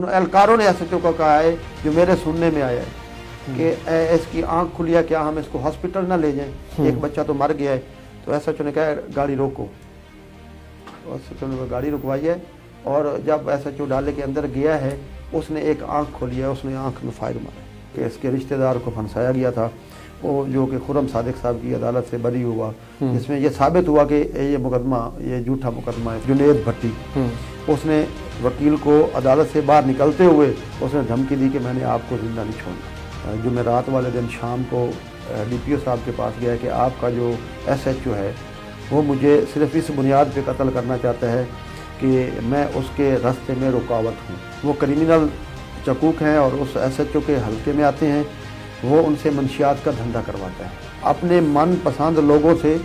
एहलकारों ने एसएचओ को कहा है, जो मेरे सुनने में आया है कि इसकी आंख खुली है, क्या हम इसको हॉस्पिटल ना ले जाएं, एक बच्चा तो मर गया है। तो एसएचओ ने कहा गाड़ी रोको, एसएचओ ने गाड़ी रुकवाई है और जब एसएचओ डाले के अंदर गया है उसने एक आंख खोली है, उसने आंख में फायर मारा कि इसके रिश्तेदार को फंसाया गया था, वो जो कि खुर्रम सादिक साहब की अदालत से बरी हुआ, जिसमें यह साबित हुआ कि ये मुकदमा, ये झूठा मुकदमा है। जुनेद भट्टी उसने वकील को अदालत से बाहर निकलते हुए उसने धमकी दी कि मैंने आपको जिंदा नहीं छोड़ना। जुमेरात वाले दिन शाम को डीपीओ साहब के पास गया कि आपका जो एसएचओ है वो मुझे सिर्फ इस बुनियाद पे कत्ल करना चाहता है कि मैं उसके रास्ते में रुकावट हूँ। वो क्रिमिनल चकूक हैं और उस एसएचओ के हल्के में आते हैं, वो उनसे मंशियात का धंधा करवाता है। अपने मन पसंद लोगों से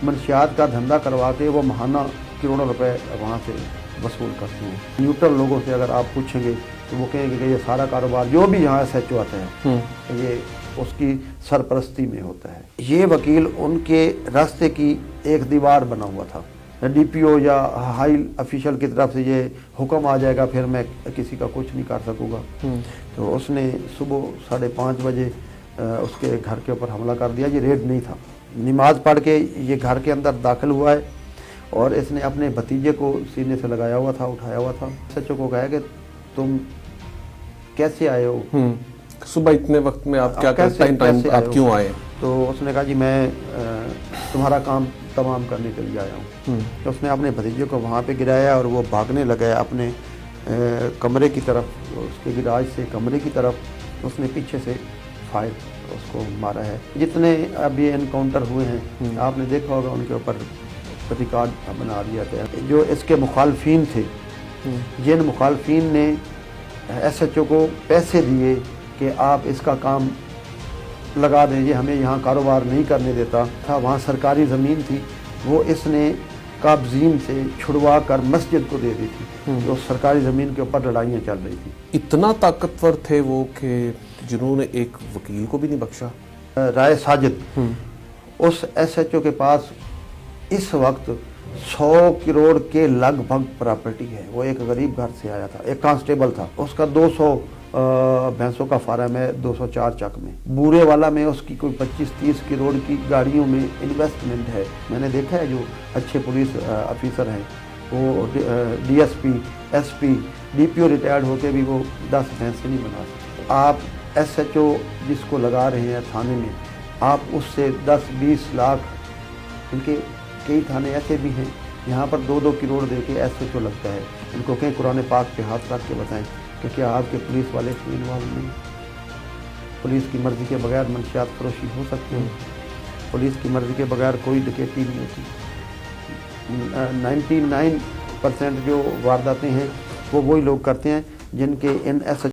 मंशियात का धंधा करवा के वो महाना करोड़ों रुपए वहाँ से वसूल करते हैं। न्यूट्रल लोगों से अगर आप पूछेंगे तो वो कहेंगे कि ये सारा कारोबार जो भी यहाँ एसएचओ आते हैं ये उसकी सरपरस्ती में होता है। ये वकील उनके रास्ते की एक दीवार बना हुआ था। डीपीओ या हाई ऑफिशियल की तरफ से ये हुक्म आ जाएगा फिर मैं किसी का कुछ नहीं कर सकूँगा। तो उसने सुबह 5:30 बजे उसके घर के ऊपर हमला कर दिया। ये रेड नहीं था, नमाज पढ़ के ये घर के अंदर दाखिल हुआ है और इसने अपने भतीजे को सीने से लगाया हुआ था, उठाया हुआ था। एसएचओ को कहा कि तुम कैसे आए हो, सुबह इतने वक्त में आप क्या टाइम आप क्यों आए? तो उसने कहा जी मैं तुम्हारा काम तमाम करने के लिए आया हूँ। तो उसने अपने भतीजे को वहाँ पे गिराया और वो भागने लगा अपने कमरे की तरफ, उसके गिराज से कमरे की तरफ उसने पीछे से फायर उसको मारा है। जितने अब ये एनकाउंटर हुए हैं आपने देखा होगा, उनके ऊपर रिकॉर्ड बना दिया था। जो इसके मुखालफिन थे, जिन मुखालफिन ने एसएचओ को पैसे दिए कि आप इसका काम लगा दें, ये हमें यहाँ कारोबार नहीं करने देता था, वहाँ सरकारी ज़मीन थी, वो इसने काबजीन से छुड़वा कर मस्जिद को दे दी थी। तो सरकारी ज़मीन के ऊपर लड़ाइयाँ चल रही थी। इतना ताकतवर थे वो कि जिन्होंने एक वकील को भी नहीं बख्शा। राय साजिद, उस एसएचओ के पास इस वक्त 100 करोड़ के लगभग प्रॉपर्टी है। वो एक गरीब घर से आया था, एक कांस्टेबल था, उसका 200 भैंसों का फार्म है 204 चक में। बूरे वाला में उसकी कोई 25-30 करोड़ की गाड़ियों में इन्वेस्टमेंट है। मैंने देखा है जो अच्छे पुलिस ऑफिसर हैं वो डीएसपी, एसपी, डीपीओ रिटायर्ड होके भी वो 10 भैंसें नहीं बना सकते। आप एसएचओ जिसको लगा रहे हैं थाने में, आप उससे 10-20 लाख, उनके कई थाने ऐसे भी हैं यहाँ पर 2-2 करोड़ दे के एसएचओ लगता है। उनको कहीं कुरान पाक पे हाथ रख के बताएं कि क्या आपके पुलिस वाले इसमें इन्वॉल्व नहीं? पुलिस की मर्ज़ी के बगैर मंशियात फरोशी हो सकती है, पुलिस की मर्ज़ी के बगैर कोई डकैती नहीं होती। 99% जो वारदातें हैं वो वही लोग करते हैं जिनके इन एसएचओ